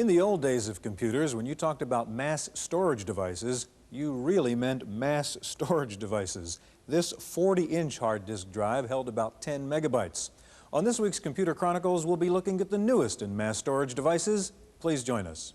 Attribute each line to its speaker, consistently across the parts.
Speaker 1: In the old days of computers, when you talked about mass storage devices, you really meant mass storage devices. This 40-inch hard disk drive held about 10 megabytes. On this week's Computer Chronicles, we'll be looking at the newest in mass storage devices. Please join us.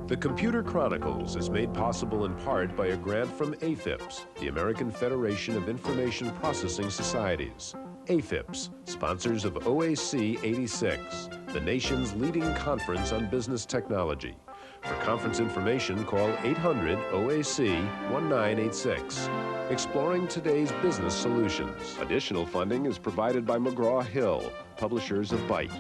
Speaker 2: The Computer Chronicles is made possible in part by a grant from AFIPS, the American Federation of Information Processing Societies. AFIPS, sponsors of OAC 86, the nation's leading conference on business technology. For conference information, call 800-OAC-1986. Exploring today's business solutions. Additional funding is provided by McGraw-Hill, publishers of Byte.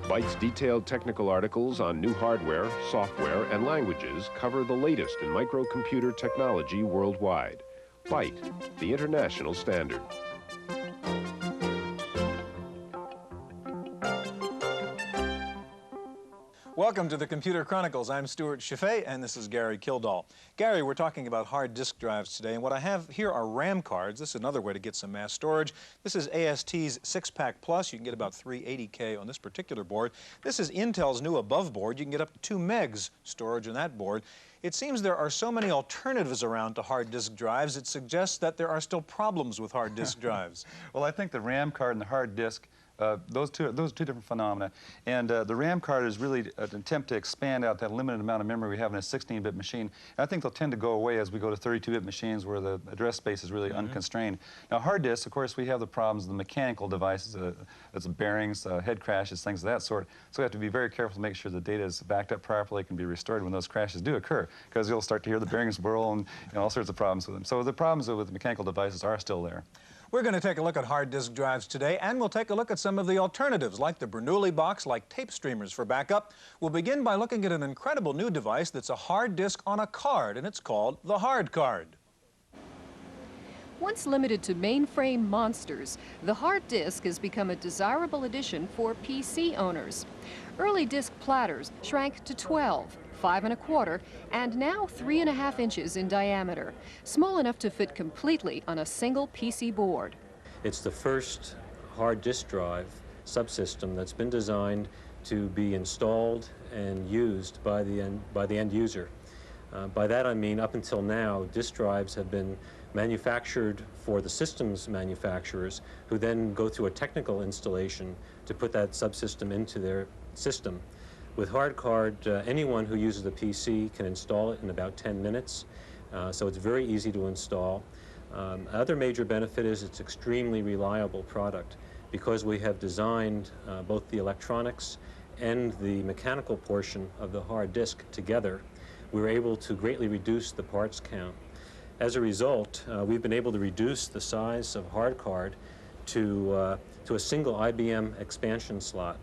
Speaker 2: Byte's detailed technical articles on new hardware, software, and languages cover the latest in microcomputer technology worldwide. Byte, the international standard.
Speaker 1: Welcome to the Computer Chronicles. I'm Stewart Cheifet, and this is Gary Kildall. Gary, we're talking about hard disk drives today, and what I have here are RAM cards. This is another way to get some mass storage. This is AST's 6-Pack Plus. You can get about 380K on this particular board. This is Intel's new above board. You can get up to 2 megs storage on that board. It seems there are so many alternatives around to hard disk drives, it suggests that there are still problems with hard disk drives.
Speaker 3: Well, I think the RAM card and the hard disk, those two different phenomena. And the RAM card is really an attempt to expand out that limited amount of memory we have in a 16-bit machine. And I think they'll tend to go away as we go to 32-bit machines where the address space is really unconstrained. Now, hard disks, of course, we have the problems of the mechanical devices, it's bearings, head crashes, things of that sort. So we have to be very careful to make sure the data is backed up properly, can be restored when those crashes do occur, because you'll start to hear the bearings whirl and all sorts of problems with them. So the problems with mechanical devices are still there.
Speaker 1: We're going to take a look at hard disk drives today, and we'll take a look at some of the alternatives, like the Bernoulli box, like tape streamers for backup. We'll begin by looking at an incredible new device that's a hard disk on a card, and it's called the hard card.
Speaker 4: Once limited to mainframe monsters, the hard disk has become a desirable addition for PC owners. Early disk platters shrank to 12, 5 1/4, and now 3 1/2 inches in diameter, small enough to fit completely on a single PC board.
Speaker 5: It's the first hard disk drive subsystem that's been designed to be installed and used by the end user. By that I mean, up until now, disk drives have been manufactured for the systems manufacturers, who then go through a technical installation to put that subsystem into their system. With hard card, anyone who uses a PC can install it in about 10 minutes, so it's very easy to install. Other major benefit is it's extremely reliable product. Because we have designed both the electronics and the mechanical portion of the hard disk together, we're able to greatly reduce the parts count. As a result, we've been able to reduce the size of hard card to a single IBM expansion slot.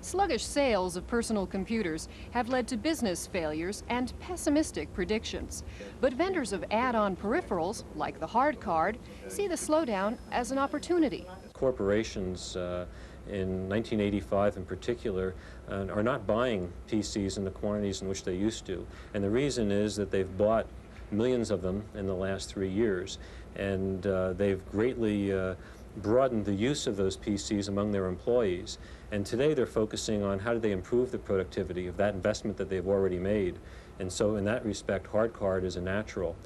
Speaker 4: Sluggish sales of personal computers have led to business failures and pessimistic predictions. But vendors of add-on peripherals, like the hard card, see the slowdown as an opportunity.
Speaker 5: Corporations in 1985 in particular are not buying PCs in the quantities in which they used to. And the reason is that they've bought millions of them in the last 3 years, and they've greatly broadened the use of those PCs among their employees. And today they're focusing on how do they improve the productivity of that investment that they've already made. And so in that respect, hard card is a natural.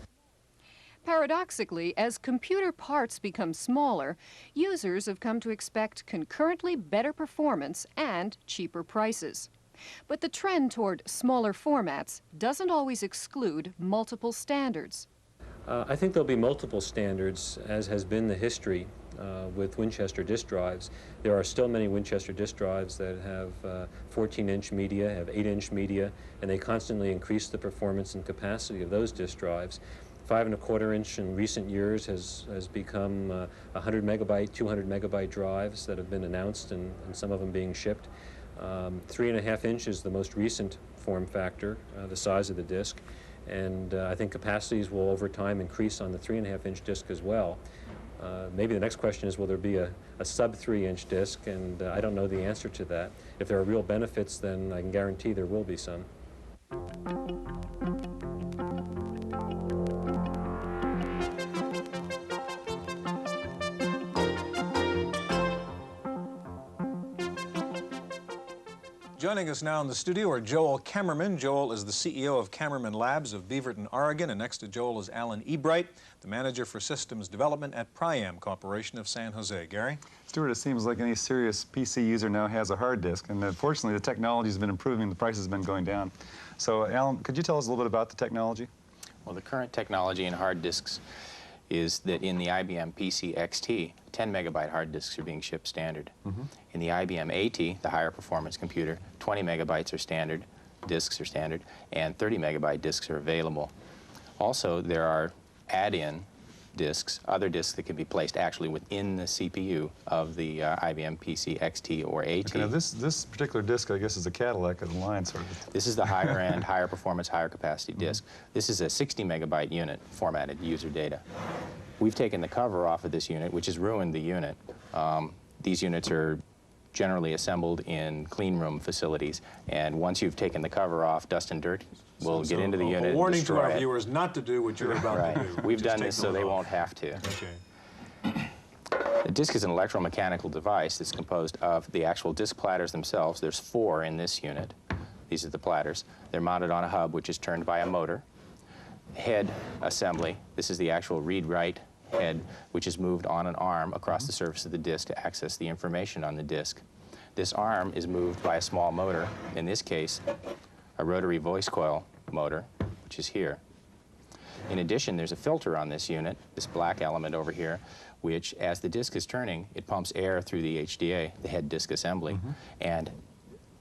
Speaker 4: Paradoxically, as computer parts become smaller, users have come to expect concurrently better performance and cheaper prices. But the trend toward smaller formats doesn't always exclude multiple standards.
Speaker 5: I think there'll be multiple standards, as has been the history with Winchester disk drives. There are still many Winchester disk drives that have 14-inch media, have 8-inch media, and they constantly increase the performance and capacity of those disk drives. 5 1/4 inch in recent years has become 100 megabyte, 200 megabyte drives that have been announced, and some of them being shipped. 3 1/2 inch is the most recent form factor, the size of the disk, and I think capacities will over time increase on the 3 1/2 inch disk as well. Maybe the next question is, will there be a sub 3-inch disk? And I don't know the answer to that. If there are real benefits, then I can guarantee there will be some.
Speaker 1: Joining us now in the studio are Joel Kammerman. Joel is the CEO of Kammerman Labs of Beaverton, Oregon, and next to Joel is Alan Ebright, the manager for systems development at Priam Corporation of San Jose. Gary?
Speaker 3: Stewart, it seems like any serious PC user now has a hard disk, and fortunately the technology has been improving, the price has been going down. So, Alan, could you tell us a little bit about the technology?
Speaker 6: Well, the current technology in hard disks is that in the IBM PC XT, 10 megabyte hard disks are being shipped standard. In the IBM AT, the higher performance computer, 20 megabytes are standard, disks are standard, and 30 megabyte disks are available. Also, there are add-in disks, other disks that can be placed actually within the CPU of the IBM PC XT or AT.
Speaker 3: Okay, now this particular disk, I guess, is a Cadillac of the line, sort of.
Speaker 6: This is the higher end, higher performance, higher capacity disk. This is a 60 megabyte unit, formatted user data. We've taken the cover off of this unit, which has ruined the unit. These units are generally assembled in clean room facilities, and once you've taken the cover off, dust and dirt will get into the unit.
Speaker 1: A warning
Speaker 6: and
Speaker 1: to our
Speaker 6: destroy it.
Speaker 1: viewers not to do what you're about to do.
Speaker 6: We've
Speaker 1: Just
Speaker 6: done
Speaker 1: take
Speaker 6: this
Speaker 1: the
Speaker 6: so
Speaker 1: lid
Speaker 6: they
Speaker 1: off.
Speaker 6: won't have to.
Speaker 1: Okay.
Speaker 6: A disk is an electromechanical device that's composed of the actual disk platters themselves. There's 4 in this unit. These are the platters. They're mounted on a hub which is turned by a motor. Head assembly. This is the actual read-write head, which is moved on an arm across the surface of the disk to access the information on the disk. This arm is moved by a small motor, in this case, a rotary voice coil motor, which is here. In addition, there's a filter on this unit, this black element over here, which, as the disk is turning, it pumps air through the HDA, the head disk assembly, and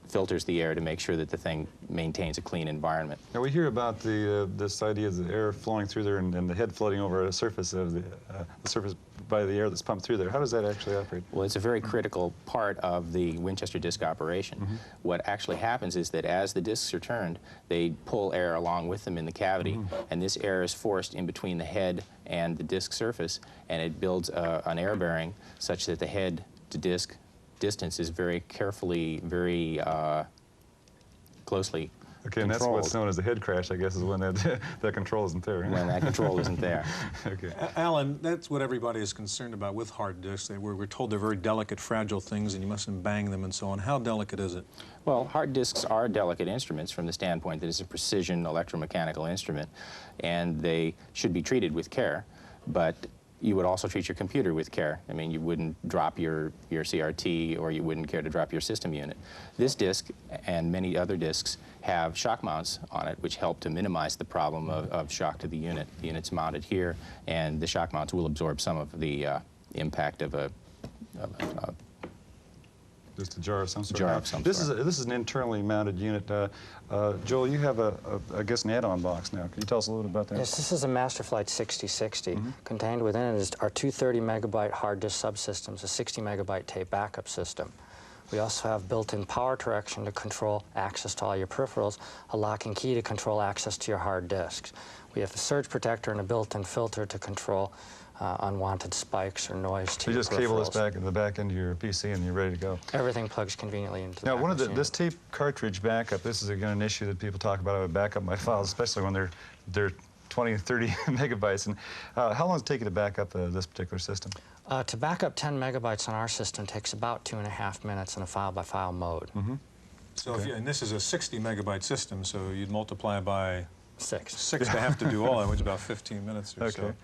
Speaker 6: filters the air to make sure that the thing maintains a clean environment.
Speaker 3: Now, we hear about this idea of the air flowing through there and the head floating over a surface of the surface by the air that's pumped through there. How does that actually operate?
Speaker 6: Well, it's a very critical part of the Winchester disk operation. What actually happens is that as the disks are turned, they pull air along with them in the cavity, and this air is forced in between the head and the disk surface, and it builds an air bearing such that the head to disk distance is very carefully, very closely
Speaker 3: Okay, and that's
Speaker 6: controlled.
Speaker 3: what's known as the head crash, I guess, is when that control isn't there.
Speaker 6: When that control isn't there.
Speaker 3: Okay.
Speaker 1: Alan, that's what everybody is concerned about with hard disks. We're told they're very delicate, fragile things, and you mustn't bang them and so on. How delicate is it?
Speaker 6: Well, hard disks are delicate instruments from the standpoint that it's a precision electromechanical instrument, and they should be treated with care, but you would also treat your computer with care. I mean, you wouldn't drop your CRT, or you wouldn't care to drop your system unit. This disk and many other disks have shock mounts on it, which help to minimize the problem of shock to the unit. The unit's mounted here, and the shock mounts will absorb some of the impact of a
Speaker 3: Just a jar of some sort.
Speaker 6: Jar of some
Speaker 3: this
Speaker 6: sort.
Speaker 3: This is an internally mounted unit. Joel, you have I guess, an add-on box now. Can you tell us a little bit about that?
Speaker 7: Yes, this is a Masterflight 6060. Contained within it are 2 30 megabyte hard disk subsystems, a 60 megabyte tape backup system. We also have built-in power direction to control access to all your peripherals, a lock and key to control access to your hard disks. We have a surge protector and a built-in filter to control unwanted spikes or noise to
Speaker 3: So you
Speaker 7: your
Speaker 3: just cable this
Speaker 7: peripherals.
Speaker 3: back in the back end of your PC and you're ready to go.
Speaker 7: Everything plugs conveniently into the
Speaker 3: Now,
Speaker 7: backup unit.
Speaker 3: this tape cartridge backup, this is again an issue that people talk about. I would back up my files, especially when they're 20, 30 megabytes. And how long does it take you to back up this particular system?
Speaker 7: To back up 10 megabytes on our system takes about 2.5 minutes in a file-by-file mode.
Speaker 1: So, and this is a 60 megabyte system, so you'd multiply by
Speaker 7: 6.
Speaker 1: 6 to have to do all that, which is about 15 minutes or
Speaker 3: Okay.
Speaker 1: so.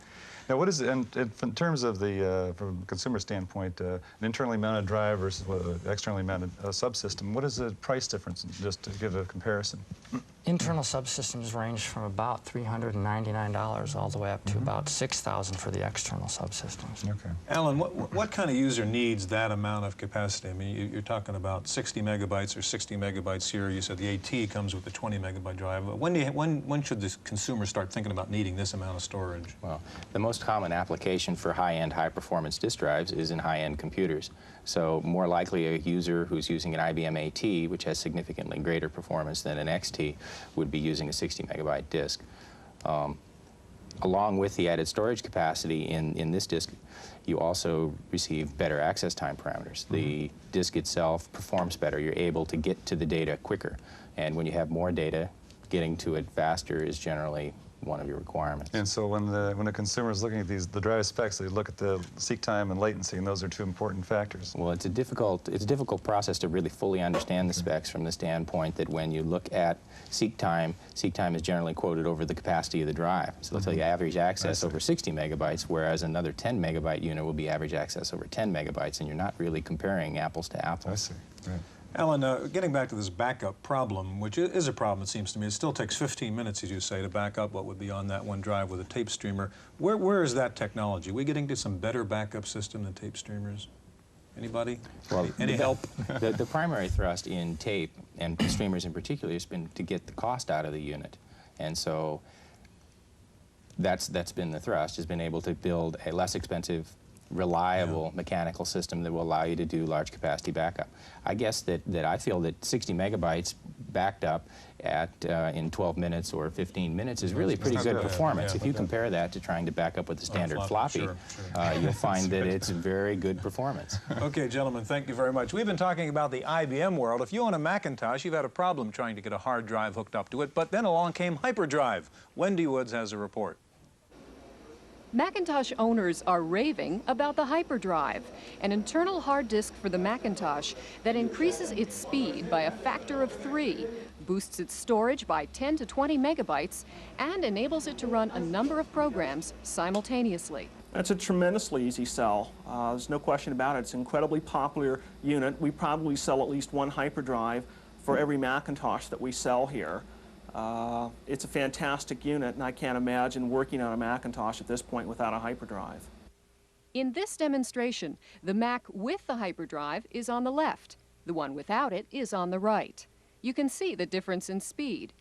Speaker 3: Now, what is it, and in terms of the, from a consumer standpoint, an internally mounted drive versus an externally mounted subsystem, what is the price difference, just to give a comparison?
Speaker 7: Internal subsystems range from about $399 all the way up to about $6,000 for the external subsystems.
Speaker 3: Okay.
Speaker 1: Alan, what kind of user needs that amount of capacity? I mean, you're talking about 60 megabytes or 60 megabytes here. You said the AT comes with the 20 megabyte drive. When should the consumer start thinking about needing this amount of storage?
Speaker 6: Well, the most common application for high-end, high-performance disk drives is in high-end computers. So more likely a user who's using an IBM AT, which has significantly greater performance than an XT, would be using a 60 megabyte disk. Along with the added storage capacity in this disk, You also receive better access time parameters. The disk itself performs better. You're able to get to the data quicker. And when you have more data, getting to it faster is generally one of your requirements.
Speaker 3: And so when the consumer is looking at the drive specs, they look at the seek time and latency, and those are two important factors.
Speaker 6: Well, it's a difficult process to really fully understand the specs from the standpoint that when you look at seek time is generally quoted over the capacity of the drive. So they'll tell you average access over 60 megabytes, whereas another 10 megabyte unit will be average access over 10 megabytes, and you're not really comparing apples to apples.
Speaker 3: I see. Right.
Speaker 1: Alan, getting back to this backup problem, which is a problem, it seems to me. It still takes 15 minutes, as you say, to back up what would be on that one drive with a tape streamer. Where is that technology? Are we getting to some better backup system than tape streamers? Anybody? Well, any help?
Speaker 6: The primary thrust in tape, and streamers in particular, has been to get the cost out of the unit. And so that's been the thrust, has been able to build a less expensive, reliable mechanical system that will allow you to do large capacity backup. I guess that I feel that 60 megabytes backed up at in 12 minutes or 15 minutes is really pretty good performance. If you compare that to trying to back up with a standard floppy, you'll find that it's very good performance.
Speaker 1: Okay, gentlemen, thank you very much. We've been talking about the IBM world. If you own a Macintosh, you've had a problem trying to get a hard drive hooked up to it, but then along came hyperdrive. Wendy Woods has a report.
Speaker 4: Macintosh owners are raving about the hyperdrive, an internal hard disk for the Macintosh that increases its speed by a factor of 3, boosts its storage by 10 to 20 megabytes, and enables it to run a number of programs simultaneously.
Speaker 8: It's a tremendously easy sell. There's no question about it. It's an incredibly popular unit. We probably sell at least one hyperdrive for every Macintosh that we sell here. It's a fantastic unit, and I can't imagine working on a Macintosh at this point without a hyperdrive.
Speaker 4: In this demonstration, the Mac with the hyperdrive is on the left. The one without it is on the right. You can see the difference in speed.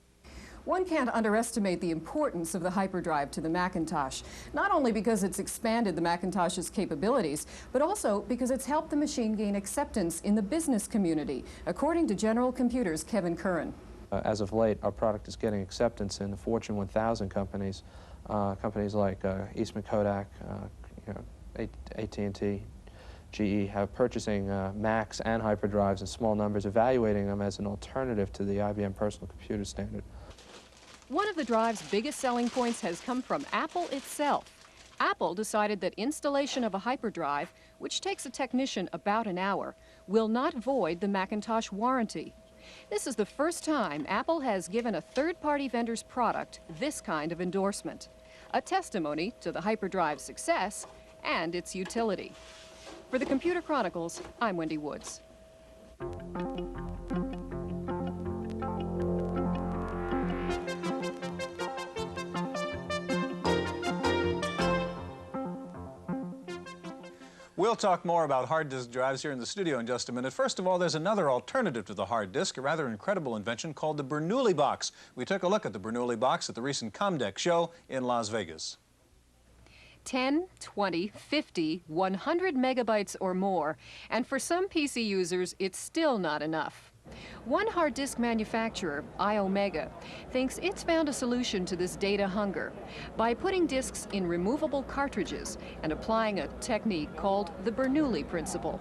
Speaker 4: One can't underestimate the importance of the hyperdrive to the Macintosh, not only because it's expanded the Macintosh's capabilities, but also because it's helped the machine gain acceptance in the business community, according to General Computer's Kevin Curran.
Speaker 9: As of late, our product is getting acceptance in the Fortune 1000 companies, companies like Eastman Kodak, AT&T, GE, have purchasing Macs and hyperdrives in small numbers, evaluating them as an alternative to the IBM personal computer standard.
Speaker 4: One of the drive's biggest selling points has come from Apple itself. Apple decided that installation of a hyperdrive, which takes a technician about an hour, will not void the Macintosh warranty. This is the first time Apple has given a third-party vendor's product this kind of endorsement, a testimony to the hyperdrive's success and its utility. For the Computer Chronicles, I'm Wendy Woods.
Speaker 1: We'll talk more about hard disk drives here in the studio in just a minute. First of all, there's another alternative to the hard disk, a rather incredible invention called the Bernoulli box. We took a look at the Bernoulli box at the recent Comdeck show in Las Vegas.
Speaker 4: 10, 20, 50, 100 megabytes or more, and for some PC users, it's still not enough. One hard disk manufacturer, iOmega, thinks it's found a solution to this data hunger by putting disks in removable cartridges and applying a technique called the Bernoulli principle.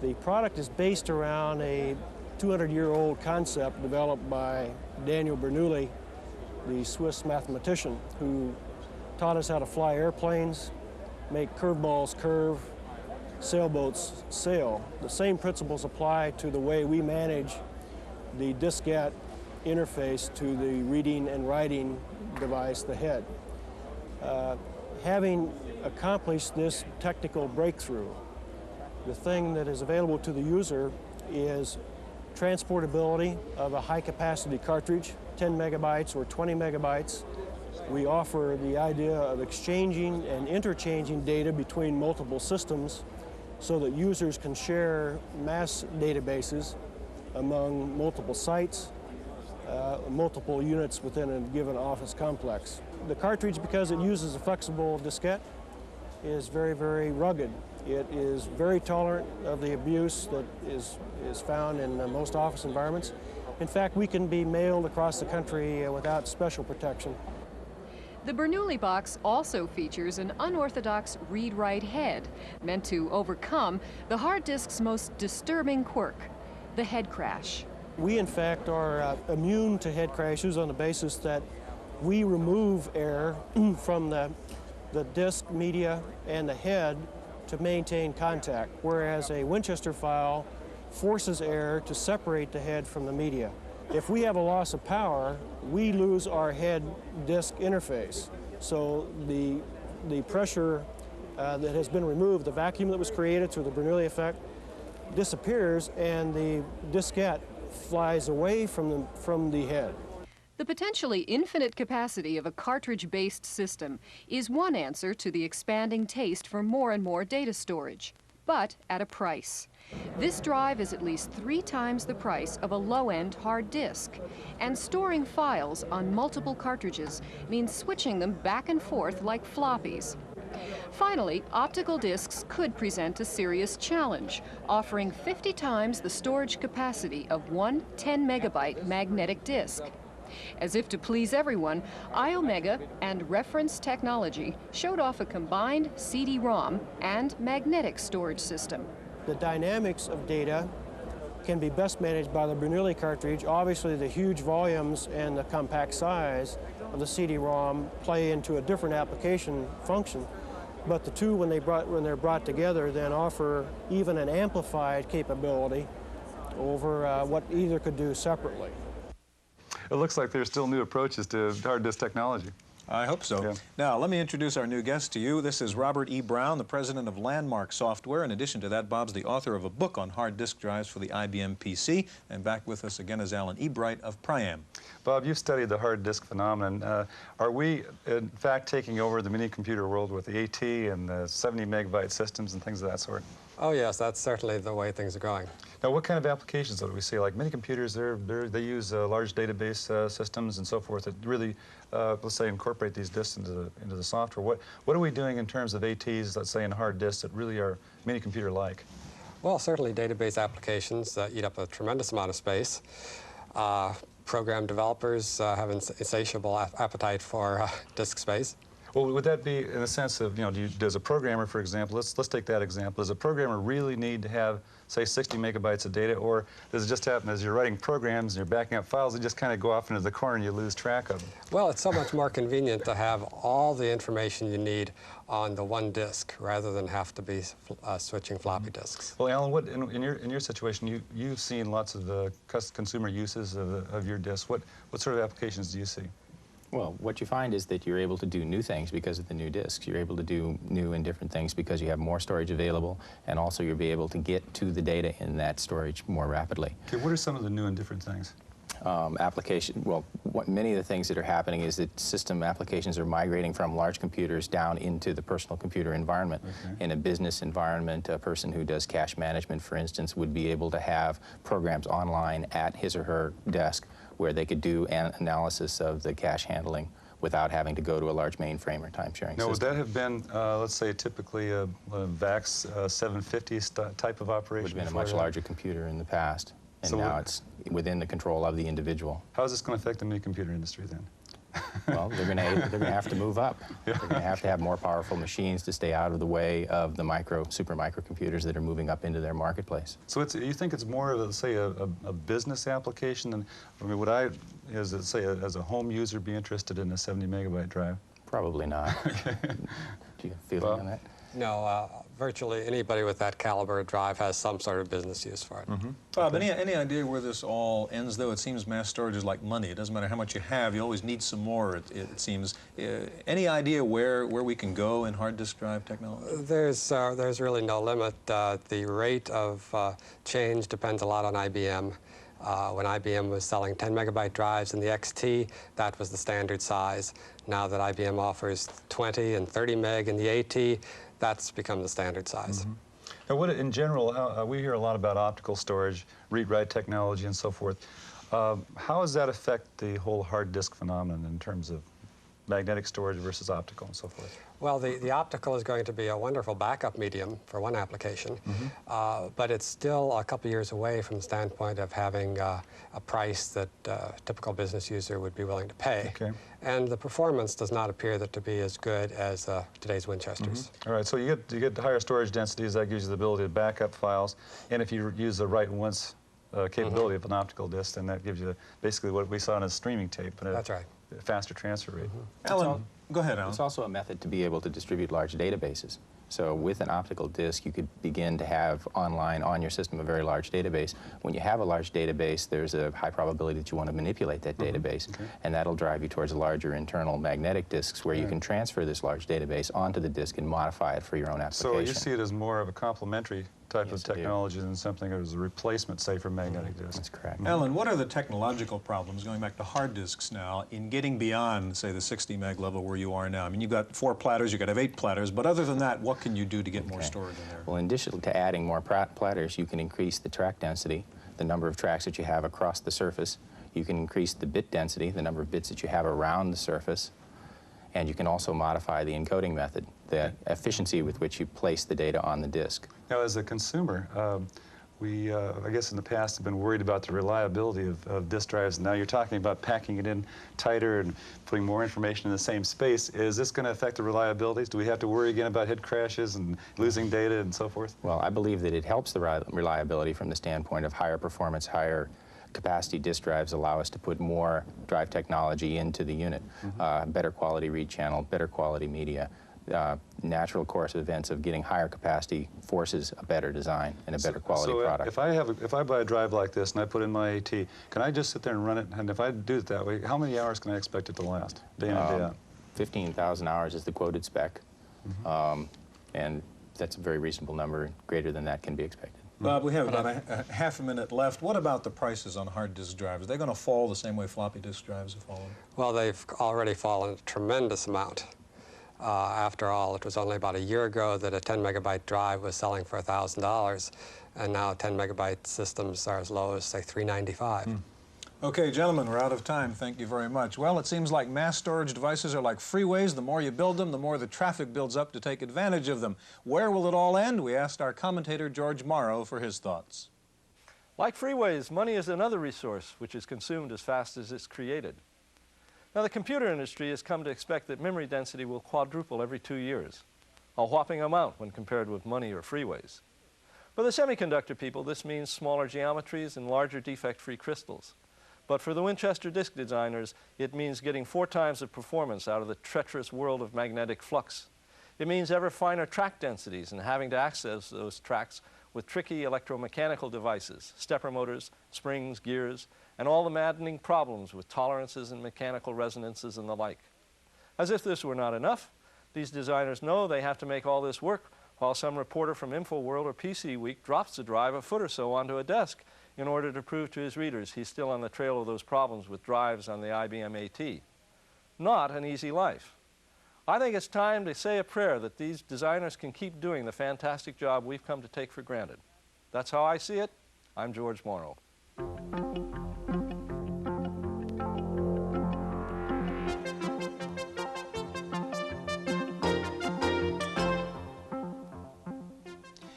Speaker 10: The product is based around a 200-year-old concept developed by Daniel Bernoulli, the Swiss mathematician, who taught us how to fly airplanes, make curveballs curve, sailboats sail. The same principles apply to the way we manage the diskette interface to the reading and writing device, the head. Having accomplished this technical breakthrough, the thing that is available to the user is transportability of a high-capacity cartridge, 10 megabytes or 20 megabytes. We offer the idea of exchanging and interchanging data between multiple systems so that users can share mass databases among multiple sites, multiple units within a given office complex. The cartridge, because it uses a flexible diskette, is very, very rugged. It is very tolerant of the abuse that is found in most office environments. In fact, we can be mailed across the country without special protection.
Speaker 4: The Bernoulli box also features an unorthodox read-write head, meant to overcome the hard disk's most disturbing quirk, the head crash.
Speaker 10: We, in fact, are immune to head crashes on the basis that we remove air from the disk, media, and the head to maintain contact, whereas a Winchester file forces air to separate the head from the media. If we have a loss of power, we lose our head-disk interface. So the pressure that has been removed, the vacuum that was created through the Bernoulli effect, disappears, and the diskette flies away from the head.
Speaker 4: The potentially infinite capacity of a cartridge-based system is one answer to the expanding taste for more and more data storage, but at a price. This drive is at least 3 times the price of a low-end hard disk, and storing files on multiple cartridges means switching them back and forth like floppies. Finally, optical disks could present a serious challenge, offering 50 times the storage capacity of one 10-megabyte magnetic disk. As if to please everyone, iOmega and Reference Technology showed off a combined CD-ROM and magnetic storage system.
Speaker 10: The dynamics of data can be best managed by the Bernoulli cartridge. Obviously, the huge volumes and the compact size of the CD-ROM play into a different application function, but the two, when they're brought together, then offer even an amplified capability over what either could do separately.
Speaker 3: It looks like there's still new approaches to hard disk technology.
Speaker 1: I hope so.
Speaker 3: Yeah.
Speaker 1: Now, let me introduce our new guest to you. This is Robert E. Brown, the president of Landmark Software. In addition to that, Bob's the author of a book on hard disk drives for the IBM PC. And back with us again is Alan Ebright of Priam.
Speaker 3: Bob, you've studied the hard disk phenomenon. Are we, in fact, taking over the mini-computer world with the AT and the 70-megabyte systems and things of that sort?
Speaker 11: Oh, yes, that's certainly the way things are going.
Speaker 3: Now, what kind of applications do we see? Like many computers, they use large database systems and so forth that really, let's say, incorporate these disks into the software. What are we doing in terms of ATs, let's say, in hard disks that really are mini computer-like?
Speaker 11: Well, certainly database applications eat up a tremendous amount of space. Program developers have an insatiable appetite for disk space.
Speaker 3: Well, would that be in the sense of, you know, does a programmer, for example, let's take that example, does a programmer really need to have, say, 60 megabytes of data, or does it just happen as you're writing programs and you're backing up files, they just kind of go off into the corner and you lose track of them?
Speaker 11: Well, it's so much more convenient to have all the information you need on the one disk rather than have to be switching floppy disks.
Speaker 3: Well, Alan, what, in your situation, you've seen lots of consumer uses of your disks. What sort of applications do you see?
Speaker 6: Well, what you find is that you're able to do new things because of the new disks. You're able to do new and different things because you have more storage available, and also you'll be able to get to the data in that storage more rapidly.
Speaker 3: Okay, what are some of the new and different things?
Speaker 6: Many of the things that are happening is that system applications are migrating from large computers down into the personal computer environment. Okay. In a business environment, a person who does cash management, for instance, would be able to have programs online at his or her desk where they could do an analysis of the cash handling without having to go to a large mainframe or time-sharing system.
Speaker 3: Now, would that have been, let's say, typically a VAX 750 type of operation?
Speaker 6: It would have been a much larger computer in the past, and so now it's within the control of the individual.
Speaker 3: How is this going to affect the mini-computer industry, then?
Speaker 6: Well, they're going to have to move up.
Speaker 3: Yeah.
Speaker 6: They're going to have more powerful machines to stay out of the way of the super microcomputers that are moving up into their marketplace.
Speaker 3: So you think it's more of, let's say, a business application than, I mean, would I, as a home user, be interested in a 70-megabyte drive?
Speaker 6: Probably not.
Speaker 3: Okay.
Speaker 6: Do you feel on that?
Speaker 11: No, virtually anybody with that caliber of drive has some sort of business use for it.
Speaker 1: Mm-hmm. Bob, any idea where this all ends, though? It seems mass storage is like money. It doesn't matter how much you have, you always need some more, it seems. Any idea where we can go in hard disk drive technology?
Speaker 11: There's really no limit. The rate of change depends a lot on IBM. When IBM was selling 10-megabyte drives in the XT, that was the standard size. Now that IBM offers 20 and 30 meg in the AT, that's become the standard size.
Speaker 3: Mm-hmm. Now, what, in general, we hear a lot about optical storage, read-write technology, and so forth. How does that affect the whole hard disk phenomenon in terms of magnetic storage versus optical and so forth?
Speaker 11: Well, the optical is going to be a wonderful backup medium for one application, but it's still a couple years away from the standpoint of having a price that a typical business user would be willing to pay.
Speaker 3: Okay.
Speaker 11: And the performance does not appear to be as good as today's Winchesters.
Speaker 3: All right, so you get higher storage densities. That gives you the ability to back up files, and if you use the write-once capability of an optical disc, then that gives you basically what we saw in a streaming tape. And
Speaker 11: That's right.
Speaker 3: Faster transfer rate.
Speaker 1: Alan, go ahead, Alan.
Speaker 6: It's also a method to be able to distribute large databases. So with an optical disk, you could begin to have online on your system a very large database. When you have a large database, there's a high probability that you want to manipulate that database, and that'll drive you towards larger internal magnetic disks where you can transfer this large database onto the disk and modify it for your own application.
Speaker 3: So you see it as more of a complementary type of technology than something as a replacement, say, for magnetic disks.
Speaker 6: That's correct.
Speaker 1: Ellen, what are the technological problems, going back to hard disks now, in getting beyond, say, the 60 meg level where you are now? I mean, you've got 4 platters, you could have 8 platters, but other than that, what can you do to get more storage in there?
Speaker 6: Well, in addition to adding more platters, you can increase the track density, the number of tracks that you have across the surface. You can increase the bit density, the number of bits that you have around the surface. And you can also modify the encoding method, the efficiency with which you place the data on the disk.
Speaker 3: Now, as a consumer, we, I guess in the past, have been worried about the reliability of disk drives. Now you're talking about packing it in tighter and putting more information in the same space. Is this going to affect the reliabilities? Do we have to worry again about head crashes and losing data and so forth?
Speaker 6: Well, I believe that it helps the reliability from the standpoint of higher performance, higher capacity disk drives allow us to put more drive technology into the unit. Better quality read channel, better quality media. Natural course of events of getting higher capacity forces a better design and a better quality product.
Speaker 3: If I buy a drive like this and I put in my AT, can I just sit there and run it? And if I do it that way, how many hours can I expect it to last, day in and day out?
Speaker 6: 15,000 hours is the quoted spec, and that's a very reasonable number. Greater than that can be expected.
Speaker 1: Bob, we have about a half a minute left. What about the prices on hard disk drives? Are they going to fall the same way floppy disk drives have fallen?
Speaker 11: Well, they've already fallen a tremendous amount. After all, it was only about a year ago that a 10 megabyte drive was selling for $1,000, and now 10 megabyte systems are as low as, say, $395.
Speaker 1: Okay, gentlemen, we're out of time. Thank you very much. Well, it seems like mass storage devices are like freeways. The more you build them, the more the traffic builds up to take advantage of them. Where will it all end? We asked our commentator, George Morrow, for his thoughts.
Speaker 12: Like freeways, money is another resource which is consumed as fast as it's created. Now, the computer industry has come to expect that memory density will quadruple every 2 years, a whopping amount when compared with money or freeways. For the semiconductor people, this means smaller geometries and larger defect-free crystals. But for the Winchester disk designers, it means getting 4 times the performance out of the treacherous world of magnetic flux. It means ever finer track densities and having to access those tracks with tricky electromechanical devices, stepper motors, springs, gears, and all the maddening problems with tolerances and mechanical resonances and the like. As if this were not enough, these designers know they have to make all this work while some reporter from InfoWorld or PC Week drops the drive a foot or so onto a desk in order to prove to his readers he's still on the trail of those problems with drives on the IBM AT. Not an easy life. I think it's time to say a prayer that these designers can keep doing the fantastic job we've come to take for granted. That's how I see it. I'm George Morrow.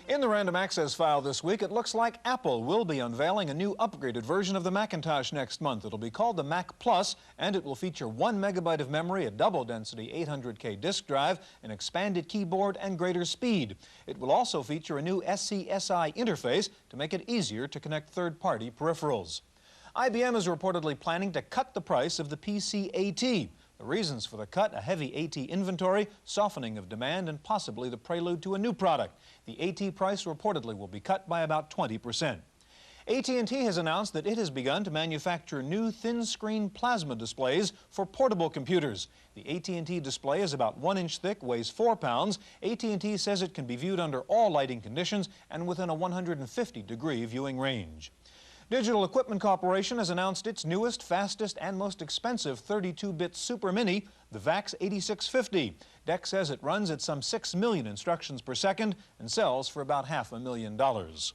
Speaker 1: In the Random Access file this week, it looks like Apple will be unveiling a new upgraded version of the Macintosh next month. It'll be called the Mac Plus, and it will feature 1 megabyte of memory, a double-density 800K disk drive, an expanded keyboard, and greater speed. It will also feature a new SCSI interface to make it easier to connect third-party peripherals. IBM is reportedly planning to cut the price of the PC AT. The reasons for the cut: a heavy AT inventory, softening of demand, and possibly the prelude to a new product. The AT price reportedly will be cut by about 20%. AT&T has announced that it has begun to manufacture new thin-screen plasma displays for portable computers. The AT&T display is about 1 inch thick, weighs 4 pounds. AT&T says it can be viewed under all lighting conditions and within a 150-degree viewing range. Digital Equipment Corporation has announced its newest, fastest, and most expensive 32-bit Super Mini, the VAX 8650. DEC says it runs at some 6 million instructions per second and sells for about $500,000.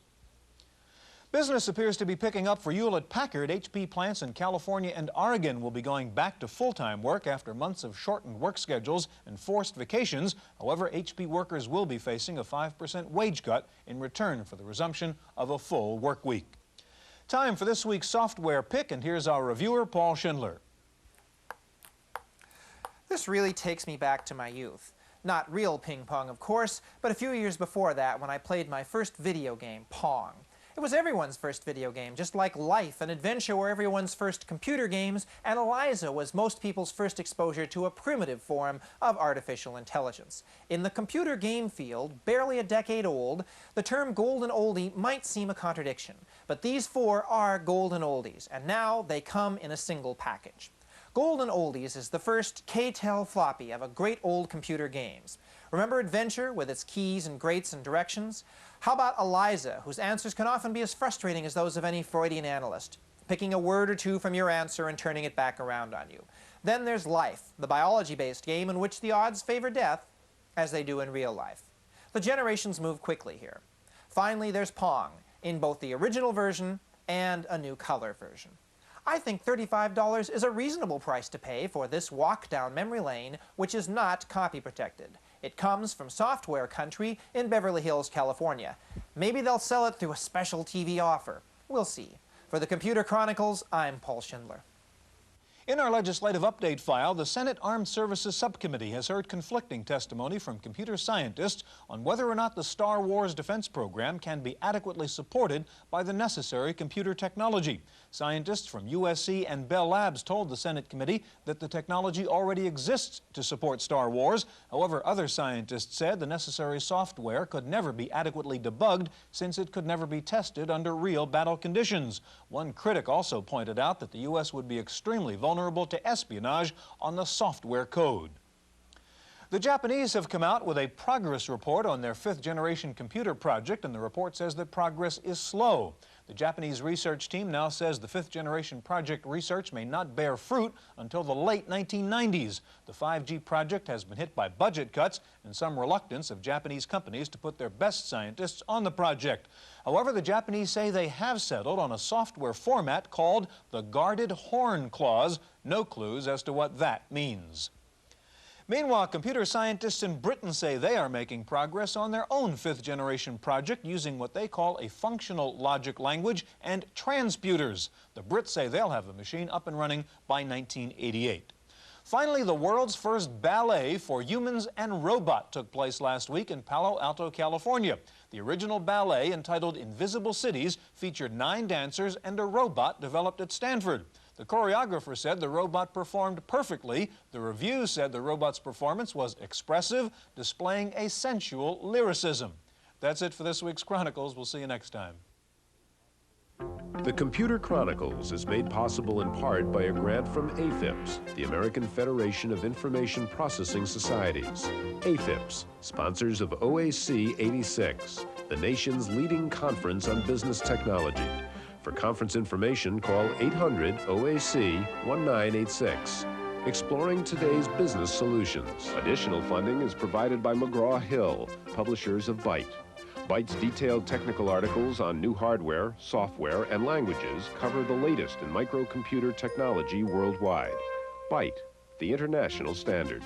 Speaker 1: Business appears to be picking up for Hewlett-Packard. HP plants in California and Oregon will be going back to full-time work after months of shortened work schedules and forced vacations. However, HP workers will be facing a 5% wage cut in return for the resumption of a full work week. Time for this week's software pick, and here's our reviewer, Paul Schindler.
Speaker 13: This really takes me back to my youth. Not real ping pong, of course, but a few years before that when I played my first video game, Pong. It was everyone's first video game, just like Life and Adventure were everyone's first computer games, and Eliza was most people's first exposure to a primitive form of artificial intelligence. In the computer game field, barely a decade old, the term golden oldie might seem a contradiction, but these four are golden oldies, and now they come in a single package. Golden Oldies is the first K-tel floppy of a great old computer games. Remember Adventure with its keys and grates and directions? How about Eliza, whose answers can often be as frustrating as those of any Freudian analyst, picking a word or two from your answer and turning it back around on you? Then there's Life, the biology-based game in which the odds favor death, as they do in real life. The generations move quickly here. Finally, there's Pong, in both the original version and a new color version. I think $35 is a reasonable price to pay for this walk down memory lane, which is not copy protected. It comes from software country in Beverly Hills, California. Maybe they'll sell it through a special TV offer. We'll see. For the Computer Chronicles, I'm Paul Schindler.
Speaker 1: In our legislative update file, the Senate Armed Services Subcommittee has heard conflicting testimony from computer scientists on whether or not the Star Wars defense program can be adequately supported by the necessary computer technology. Scientists from USC and Bell Labs told the Senate committee that the technology already exists to support Star Wars. However, other scientists said the necessary software could never be adequately debugged since it could never be tested under real battle conditions. One critic also pointed out that the U.S. would be extremely vulnerable to espionage on the software code. The Japanese have come out with a progress report on their fifth-generation computer project, and the report says that progress is slow. The Japanese research team now says the fifth-generation project research may not bear fruit until the late 1990s. The 5G project has been hit by budget cuts and some reluctance of Japanese companies to put their best scientists on the project. However, the Japanese say they have settled on a software format called the Guarded Horn Clause. No clues as to what that means. Meanwhile, computer scientists in Britain say they are making progress on their own fifth-generation project using what they call a functional logic language and transputers. The Brits say they'll have the machine up and running by 1988. Finally, the world's first ballet for humans and robot took place last week in Palo Alto, California. The original ballet, entitled Invisible Cities, featured 9 dancers and a robot developed at Stanford. The choreographer said the robot performed perfectly. The review said the robot's performance was expressive, displaying a sensual lyricism. That's it for this week's Chronicles. We'll see you next time.
Speaker 2: The Computer Chronicles is made possible in part by a grant from AFIPS, the American Federation of Information Processing Societies. AFIPS, sponsors of OAC 86, the nation's leading conference on business technology. For conference information, call 800-OAC-1986. Exploring today's business solutions. Additional funding is provided by McGraw-Hill, publishers of Byte. Byte's detailed technical articles on new hardware, software, and languages cover the latest in microcomputer technology worldwide. Byte, the international standard.